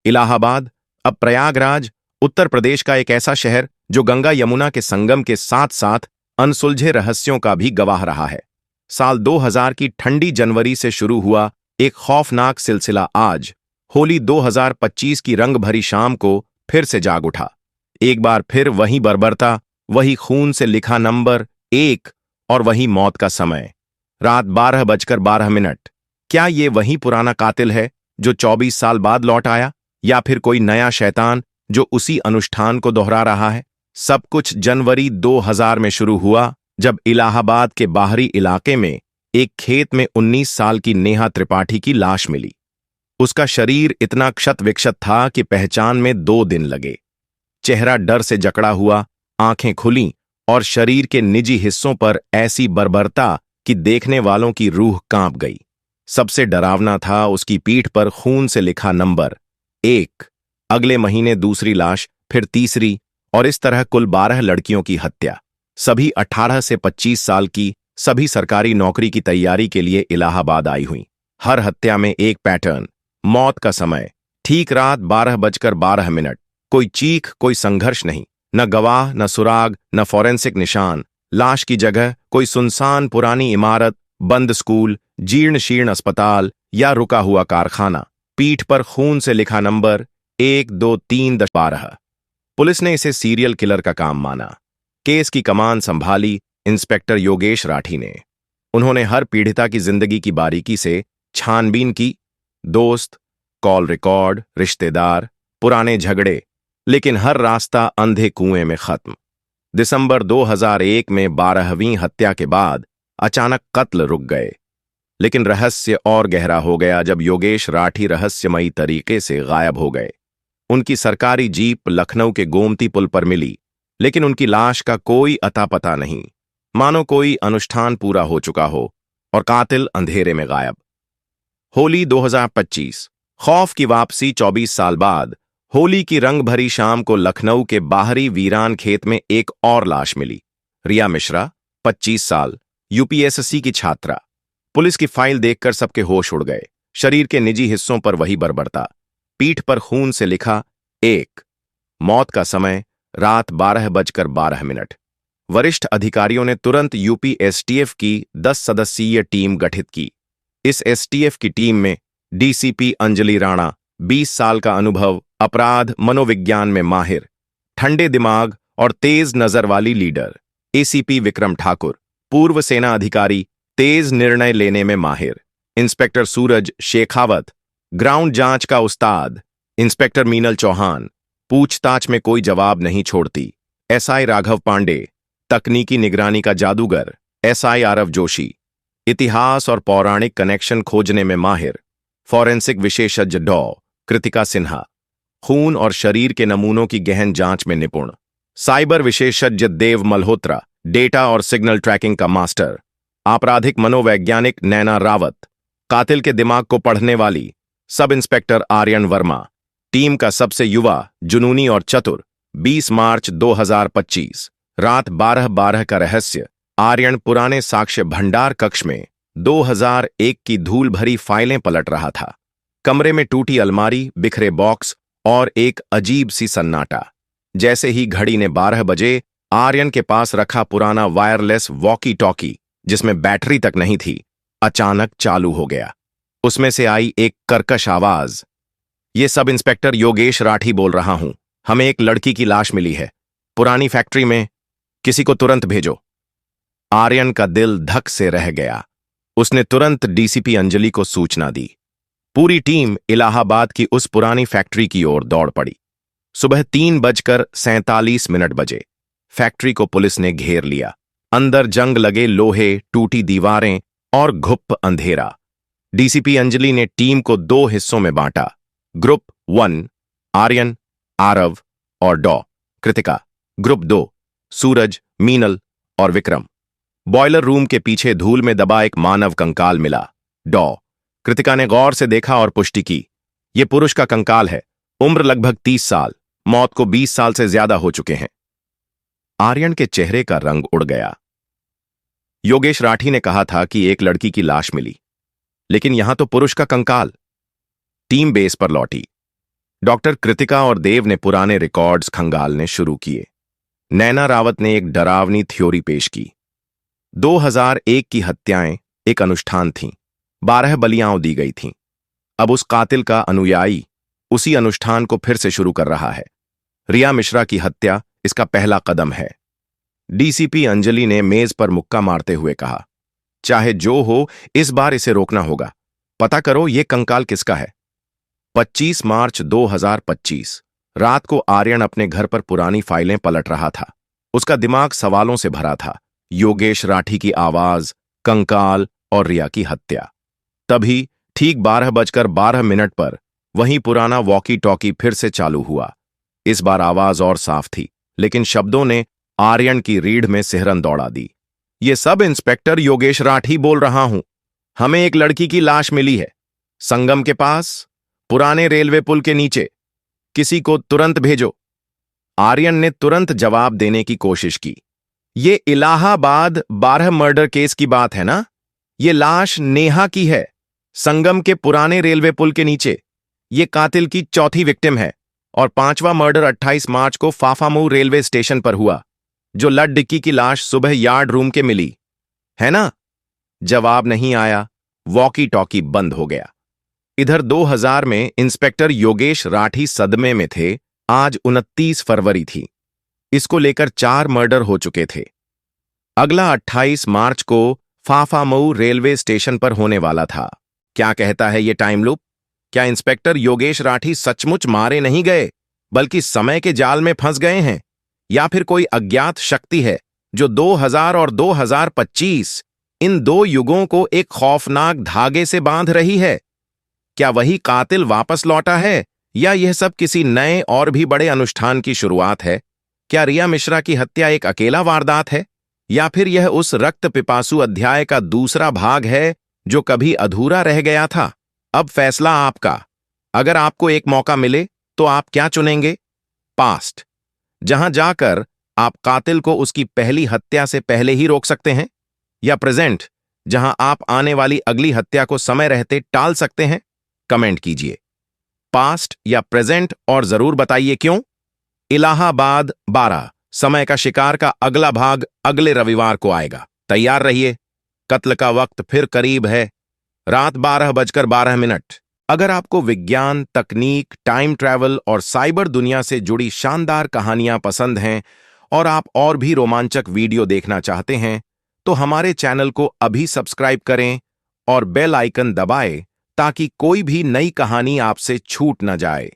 इलाहाबाद, अब प्रयागराज, उत्तर प्रदेश का एक ऐसा शहर जो गंगा यमुना के संगम के साथ साथ अनसुलझे रहस्यों का भी गवाह रहा है। साल 2000 की ठंडी जनवरी से शुरू हुआ एक खौफनाक सिलसिला आज होली 2025 की रंग भरी शाम को फिर से जाग उठा। एक बार फिर वही बर्बरता, वही खून से लिखा नंबर 1 और वही मौत का समय, रात 12:12। क्या ये वही पुराना कातिल है जो 24 साल बाद लौट आया, या फिर कोई नया शैतान जो उसी अनुष्ठान को दोहरा रहा है? सब कुछ जनवरी 2000 में शुरू हुआ जब इलाहाबाद के बाहरी इलाके में एक खेत में 19 साल की नेहा त्रिपाठी की लाश मिली। उसका शरीर इतना क्षत विक्षत था कि पहचान में 2 दिन लगे। चेहरा डर से जकड़ा हुआ, आंखें खुलीं और शरीर के निजी हिस्सों पर ऐसी बर्बरता कि देखने वालों की रूह कांप गई। सबसे डरावना था उसकी पीठ पर खून से लिखा नंबर 1। अगले महीने दूसरी लाश, फिर तीसरी, और इस तरह कुल 12 लड़कियों की हत्या, सभी 18 से 25 साल की, सभी सरकारी नौकरी की तैयारी के लिए इलाहाबाद आई हुई। हर हत्या में एक पैटर्न, मौत का समय ठीक रात 12:12। कोई चीख, कोई संघर्ष नहीं, न गवाह, न सुराग, न फॉरेंसिक निशान। लाश की जगह कोई सुनसान पुरानी इमारत, बंद स्कूल, जीर्ण शीर्ण अस्पताल या रुका हुआ कारखाना। पीठ पर खून से लिखा नंबर 1, 2, 3, 12। पुलिस ने इसे सीरियल किलर का काम माना। केस की कमान संभाली इंस्पेक्टर योगेश राठी ने। उन्होंने हर पीड़िता की जिंदगी की बारीकी से छानबीन की, दोस्त, कॉल रिकॉर्ड, रिश्तेदार, पुराने झगड़े, लेकिन हर रास्ता अंधे कुएं में खत्म। दिसंबर 2001 में 12वीं हत्या के बाद अचानक कत्ल रुक गए, लेकिन रहस्य और गहरा हो गया जब योगेश राठी रहस्यमयी तरीके से गायब हो गए। उनकी सरकारी जीप लखनऊ के गोमती पुल पर मिली, लेकिन उनकी लाश का कोई अता पता नहीं, मानो कोई अनुष्ठान पूरा हो चुका हो और कातिल अंधेरे में गायब। होली 2025, खौफ की वापसी 24 साल बाद। होली की रंग भरी शाम को लखनऊ के बाहरी वीरान खेत में एक और लाश मिली। रिया मिश्रा, 25 साल, यूपीएससी की छात्रा। पुलिस की फाइल देखकर सबके होश उड़ गए। शरीर के निजी हिस्सों पर वही बर्बरता, पीठ पर खून से लिखा 1। मौत का समय रात 12:12। वरिष्ठ अधिकारियों ने तुरंत यूपी एसटीएफ की 10 सदस्यीय टीम गठित की। इस एसटीएफ की टीम में डीसीपी अंजलि राणा, 20 साल का अनुभव, अपराध मनोविज्ञान में माहिर, ठंडे दिमाग और तेज नजर वाली लीडर। एसीपी विक्रम ठाकुर, पूर्व सेना अधिकारी, तेज निर्णय लेने में माहिर। इंस्पेक्टर सूरज शेखावत, ग्राउंड जांच का उस्ताद। इंस्पेक्टर मीनल चौहान, पूछताछ में कोई जवाब नहीं छोड़ती। एसआई राघव पांडे, तकनीकी निगरानी का जादूगर। एसआई आरव जोशी, इतिहास और पौराणिक कनेक्शन खोजने में माहिर। फॉरेंसिक विशेषज्ञ डॉ कृतिका सिन्हा, खून और शरीर के नमूनों की गहन जांच में निपुण। साइबर विशेषज्ञ देव मल्होत्रा, डेटा और सिग्नल ट्रैकिंग का मास्टर। आपराधिक मनोवैज्ञानिक नैना रावत, कातिल के दिमाग को पढ़ने वाली। Sub inspector Aryan Verma, team का सबसे युवा, जुनूनी और चतुर। 20 मार्च 2025, रात 12:12 का रहस्य। आर्यन पुराने साक्ष्य भंडार कक्ष में 2001 की धूल भरी फाइलें पलट रहा था। कमरे में टूटी अलमारी, बिखरे बॉक्स और एक अजीब सी सन्नाटा। जैसे ही घड़ी ने 12 बजे, आर्यन के पास रखा पुराना वायरलेस वॉकी टॉकी, जिसमें बैटरी तक नहीं थी, अचानक चालू हो गया। उसमें से आई एक कर्कश आवाज, ये सब इंस्पेक्टर योगेश राठी बोल रहा हूं। हमें एक लड़की की लाश मिली है, पुरानी फैक्ट्री में, किसी को तुरंत भेजो। आर्यन का दिल धक से रह गया। उसने तुरंत डीसीपी अंजलि को सूचना दी। पूरी टीम इलाहाबाद की उस पुरानी फैक्ट्री की ओर दौड़ पड़ी। सुबह 3:47 बजे फैक्ट्री को पुलिस ने घेर लिया। अंदर जंग लगे लोहे, टूटी दीवारें और घुप अंधेरा। डीसीपी अंजलि ने टीम को 2 हिस्सों में बांटा। ग्रुप 1 आर्यन, आरव और डॉ कृतिका। ग्रुप 2 सूरज, मीनल और विक्रम। बॉयलर रूम के पीछे धूल में दबा एक मानव कंकाल मिला। डॉ कृतिका ने गौर से देखा और पुष्टि की, यह पुरुष का कंकाल है, उम्र लगभग 30 साल, मौत को 20 साल से ज्यादा हो चुके हैं। आर्यन के चेहरे का रंग उड़ गया। योगेश राठी ने कहा था कि एक लड़की की लाश मिली, लेकिन यहां तो पुरुष का कंकाल। टीम बेस पर लौटी। डॉक्टर कृतिका और देव ने पुराने रिकॉर्ड्स खंगालने शुरू किए। नैना रावत ने एक डरावनी थ्योरी पेश की। 2001 की हत्याएं एक अनुष्ठान थीं, 12 बलियां दी गई थीं। अब उस कातिल का अनुयायी उसी अनुष्ठान को फिर से शुरू कर रहा है। रिया मिश्रा की हत्या इसका पहला कदम है। डीसीपी अंजलि ने मेज पर मुक्का मारते हुए कहा, चाहे जो हो, इस बार इसे रोकना होगा। पता करो ये कंकाल किसका है। 25 मार्च 2025 रात को आर्यन अपने घर पर पुरानी फाइलें पलट रहा था। उसका दिमाग सवालों से भरा था। योगेश राठी की आवाज, कंकाल और रिया की हत्या। तभी ठीक 12:12 पर वहीं पुराना वॉकी टॉकी फिर से चालू हुआ। इस बार आवाज और साफ थी, लेकिन शब्दों ने आर्यन की रीढ़ में सिहरन दौड़ा दी। ये सब इंस्पेक्टर योगेश राठी बोल रहा हूं। हमें एक लड़की की लाश मिली है, संगम के पास, पुराने रेलवे पुल के नीचे। किसी को तुरंत भेजो। आर्यन ने तुरंत जवाब देने की कोशिश की। ये इलाहाबाद 12 मर्डर केस की बात है ना? ये लाश नेहा की है, संगम के पुराने रेलवे पुल के नीचे। ये कातिल की चौथी विक्टिम है और 5वां मर्डर 28 मार्च को फाफामऊ रेलवे स्टेशन पर हुआ, जो लड डिक्की की लाश सुबह यार्ड रूम के मिली है ना? जवाब नहीं आया। वॉकी टॉकी बंद हो गया। इधर 2000 में इंस्पेक्टर योगेश राठी सदमे में थे। आज 29 फरवरी थी। इसको लेकर 4 मर्डर हो चुके थे। अगला 28 मार्च को फाफामऊ रेलवे स्टेशन पर होने वाला था। क्या कहता है ये टाइम लूप? क्या इंस्पेक्टर योगेश राठी सचमुच मारे नहीं गए, बल्कि समय के जाल में फंस गए हैं? या फिर कोई अज्ञात शक्ति है जो 2000 और 2025 इन दो युगों को एक खौफनाक धागे से बांध रही है? क्या वही कातिल वापस लौटा है, या यह सब किसी नए और भी बड़े अनुष्ठान की शुरुआत है? क्या रिया मिश्रा की हत्या एक अकेला वारदात है, या फिर यह उस रक्त पिपासु अध्याय का दूसरा भाग है जो कभी अधूरा रह गया था? अब फैसला आपका। अगर आपको एक मौका मिले तो आप क्या चुनेंगे? पास्ट, जहां जाकर आप कातिल को उसकी पहली हत्या से पहले ही रोक सकते हैं, या प्रेजेंट, जहां आप आने वाली अगली हत्या को समय रहते टाल सकते हैं? कमेंट कीजिए पास्ट या प्रेजेंट, और जरूर बताइए क्यों। इलाहाबाद 12 समय का शिकार का अगला भाग अगले रविवार को आएगा। तैयार रहिए, कत्ल का वक्त फिर करीब है। रात 12:12। अगर आपको विज्ञान, तकनीक, टाइम ट्रैवल और साइबर दुनिया से जुड़ी शानदार कहानियां पसंद हैं और आप और भी रोमांचक वीडियो देखना चाहते हैं, तो हमारे चैनल को अभी सब्सक्राइब करें और बेल आइकन दबाएं ताकि कोई भी नई कहानी आपसे छूट न जाए।